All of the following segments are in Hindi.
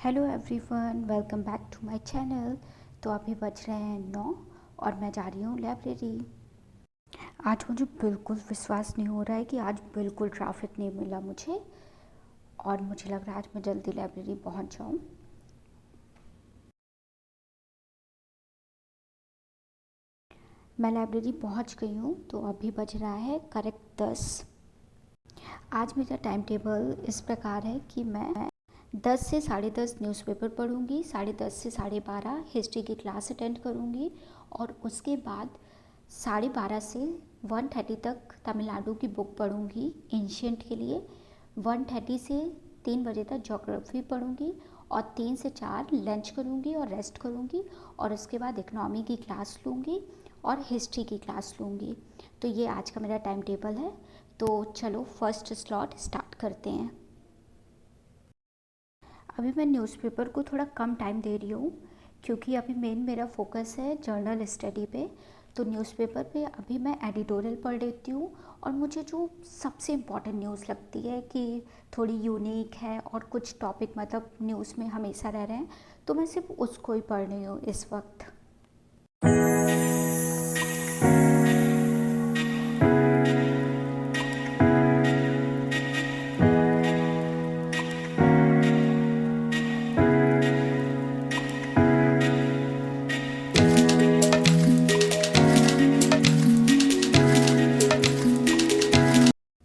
Hello everyone, welcome back to my channel. तो अभी बज रहे हैं 9 और मैं जा रही हूँ लाइब्रेरी। आज मुझे बिल्कुल विश्वास नहीं हो रहा है कि आज बिल्कुल ट्रैफिक नहीं मिला मुझे, और मुझे लग रहा है आज मैं जल्दी लाइब्रेरी पहुँच जाऊँ। मैं लाइब्रेरी पहुँच गई हूँ। तो अभी बज रहा है करेक्ट 10। आज मेरा टाइम टेबल इस प्रकार है कि मैं 10 से 10:30 न्यूज़पेपर पढ़ूंगी, 10:30 से 12:30 हिस्ट्री की क्लास अटेंड करूंगी, और उसके बाद 12:30 से 1:30 तक तमिलनाडु की बुक पढ़ूंगी एंशियंट के लिए। 1:30 से 3 बजे तक ज्योग्राफी पढ़ूंगी, और 3 से 4 लंच करूंगी और रेस्ट करूंगी, और उसके बाद इकोनॉमी की क्लास लूँगी और हिस्ट्री की क्लास लूँगी। तो ये आज का मेरा टाइम टेबल है। तो चलो फर्स्ट स्लॉट स्टार्ट करते हैं। अभी मैं न्यूज़पेपर को थोड़ा कम टाइम दे रही हूँ, क्योंकि अभी मेरा फोकस है जर्नल स्टडी पे। तो न्यूज़पेपर पे अभी मैं एडिटोरियल पढ़ लेती हूँ, और मुझे जो सबसे इम्पॉर्टेंट न्यूज़ लगती है कि थोड़ी यूनिक है और कुछ टॉपिक मतलब न्यूज़ में हमेशा रह रहे हैं, तो मैं सिर्फ उसको ही पढ़ रही हूँ इस वक्त।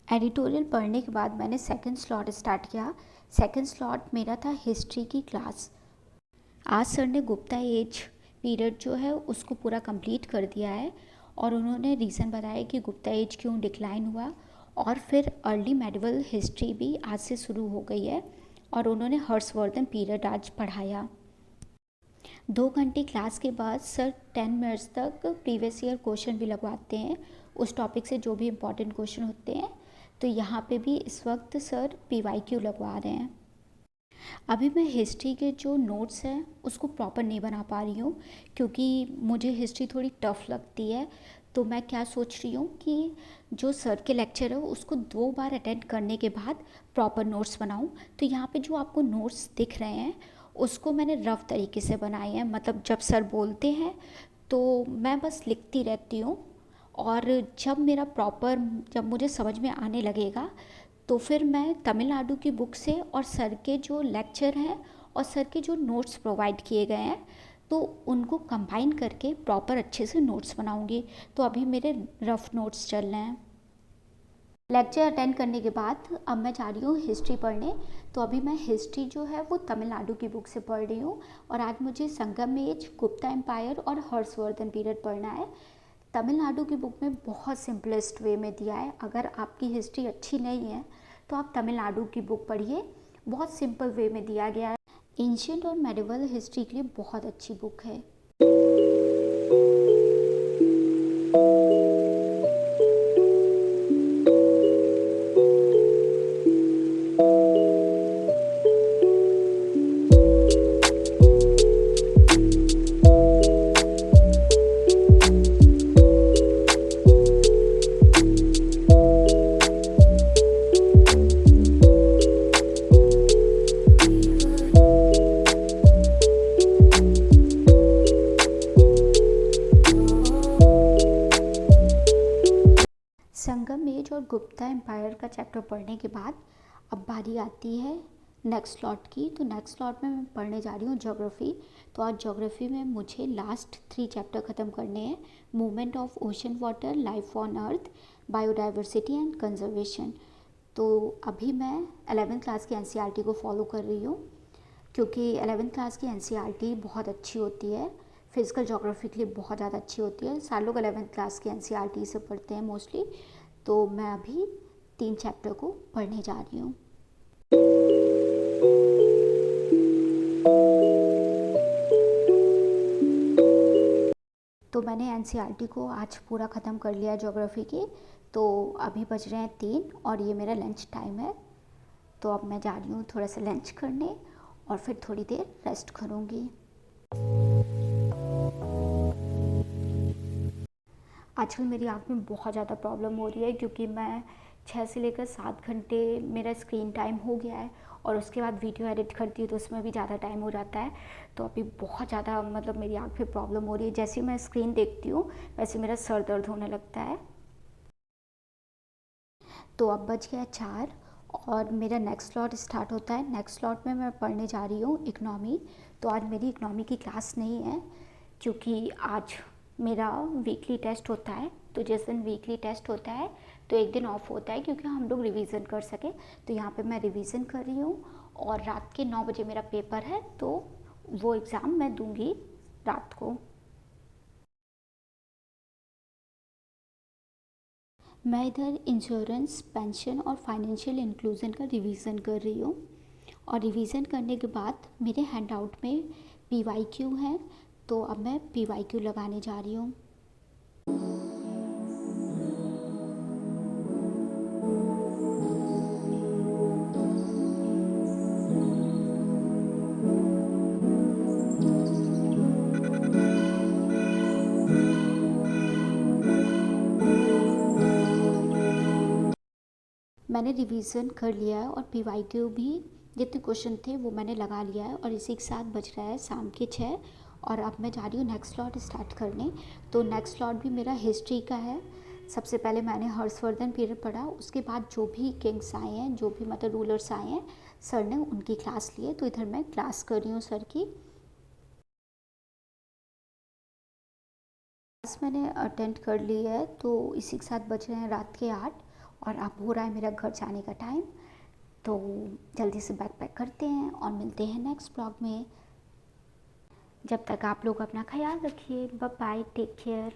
एडिटोरियल पढ़ने के बाद मैंने सेकंड स्लॉट स्टार्ट किया। सेकंड स्लॉट मेरा था हिस्ट्री की क्लास। आज सर ने गुप्ता एज पीरियड जो है उसको पूरा कंप्लीट कर दिया है, और उन्होंने रीज़न बताया कि गुप्ता एज क्यों डिक्लाइन हुआ, और फिर अर्ली मेडिवल हिस्ट्री भी आज से शुरू हो गई है, और उन्होंने हर्षवर्धन पीरियड आज पढ़ाया। 2 घंटे क्लास के बाद सर 10 मिनट्स तक प्रीवियस ईयर क्वेश्चन भी लगवाते हैं, उस टॉपिक से जो भी इम्पोर्टेंट क्वेश्चन होते हैं। तो यहाँ पे भी इस वक्त सर PYQ लगवा रहे हैं। अभी मैं हिस्ट्री के जो नोट्स हैं उसको प्रॉपर नहीं बना पा रही हूँ, क्योंकि मुझे हिस्ट्री थोड़ी टफ लगती है। तो मैं क्या सोच रही हूँ कि जो सर के लेक्चर है उसको 2 बार अटेंड करने के बाद प्रॉपर नोट्स बनाऊँ। तो यहाँ पे जो आपको नोट्स दिख रहे हैं उसको मैंने रफ़ तरीके से बनाए हैं, मतलब जब सर बोलते हैं तो मैं बस लिखती रहती हूँ, और जब मुझे समझ में आने लगेगा तो फिर मैं तमिलनाडु की बुक से और सर के जो लेक्चर हैं और सर के जो नोट्स प्रोवाइड किए गए हैं तो उनको कंबाइन करके प्रॉपर अच्छे से नोट्स बनाऊंगी। तो अभी मेरे रफ़ नोट्स चल रहे हैं। लेक्चर अटेंड करने के बाद अब मैं जा रही हूँ हिस्ट्री पढ़ने। तो अभी मैं हिस्ट्री जो है वो तमिलनाडु की बुक से पढ़ रही हूँ, और आज मुझे संगम एज, गुप्ता एम्पायर और हर्षवर्धन पीरियड पढ़ना है। तमिलनाडु की बुक में बहुत सिंपलेस्ट वे में दिया है। अगर आपकी हिस्ट्री अच्छी नहीं है तो आप तमिलनाडु की बुक पढ़िए, बहुत सिंपल वे में दिया गया है। एंशियंट और मेडिवल हिस्ट्री के लिए बहुत अच्छी बुक है। संगम एज और गुप्ता एम्पायर का चैप्टर पढ़ने के बाद अब बारी आती है नेक्स्ट स्लॉट की। तो नेक्स्ट स्लॉट में मैं पढ़ने जा रही हूँ ज्योग्राफी। तो आज ज्योग्राफी में मुझे लास्ट 3 चैप्टर ख़त्म करने हैं। Movement of ocean water, life on earth, biodiversity and conservation. तो अभी मैं 11th क्लास की NCERT को फॉलो कर रही हूँ, क्योंकि 11th क्लास की NCERT बहुत अच्छी होती है, फिज़िकल ज्योग्राफी के लिए बहुत ज़्यादा अच्छी होती है। सारे लोग 11th क्लास की NCERT से पढ़ते हैं मोस्टली। तो मैं अभी 3 चैप्टर को पढ़ने जा रही हूँ। तो मैंने NCERT को आज पूरा ख़त्म कर लिया ज्योग्राफी की। तो अभी बज रहे हैं 3 और ये मेरा लंच टाइम है। तो अब मैं जा रही हूँ थोड़ा सा लंच करने, और फिर थोड़ी देर रेस्ट करूँगी। आजकल मेरी आँख में बहुत ज़्यादा प्रॉब्लम हो रही है, क्योंकि मैं 6 से लेकर 7 घंटे मेरा स्क्रीन टाइम हो गया है, और उसके बाद वीडियो एडिट करती हूँ तो उसमें भी ज़्यादा टाइम हो जाता है। तो अभी बहुत ज़्यादा मतलब मेरी आँख पे प्रॉब्लम हो रही है, जैसे ही मैं स्क्रीन देखती हूँ वैसे मेरा सर दर्द होने लगता है। तो अब बज गया 4 और मेरा नेक्स्ट स्लॉट स्टार्ट होता है। नेक्स्ट स्लॉट में मैं पढ़ने जा रही हूँ इकनॉमी। तो आज मेरी इकनॉमी की क्लास नहीं है क्योंकि आज मेरा वीकली टेस्ट होता है। तो जिस दिन वीकली टेस्ट होता है तो एक दिन ऑफ होता है क्योंकि हम लोग रिवीजन कर सकें। तो यहाँ पे मैं रिवीजन कर रही हूँ और रात के 9 बजे मेरा पेपर है, तो वो एग्ज़ाम मैं दूँगी रात को। मैं इधर इंश्योरेंस, पेंशन और फाइनेंशियल इंक्लूजन का रिवीजन कर रही हूँ। और रिवीजन करने के बाद मेरे हैंडआउट में पीवाईक्यू है, तो अब मैं पीवाईक्यू लगाने जा रही हूँ। मैंने रिवीजन कर लिया है और पीवाईक्यू भी जितने क्वेश्चन थे वो मैंने लगा लिया है। और इसी के साथ बज रहा है शाम के 6 और अब मैं जा रही हूँ नेक्स्ट स्लॉट स्टार्ट करने। तो नेक्स्ट स्लॉट भी मेरा हिस्ट्री का है। सबसे पहले मैंने हर्षवर्धन पीरियड पढ़ा, उसके बाद जो भी किंग्स आए हैं, जो भी मतलब रूलर्स आए हैं, सर ने उनकी क्लास ली है। तो इधर मैं क्लास कर रही हूँ सर की। क्लास मैंने अटेंड कर ली है। तो इसी के साथ बज रहे हैं रात के 8 और अब हो रहा है मेरा घर जाने का टाइम। तो जल्दी से बैग पैक करते हैं और मिलते हैं नेक्स्ट ब्लॉग में। जब तक आप लोग अपना ख्याल रखिए। Bye bye, take care.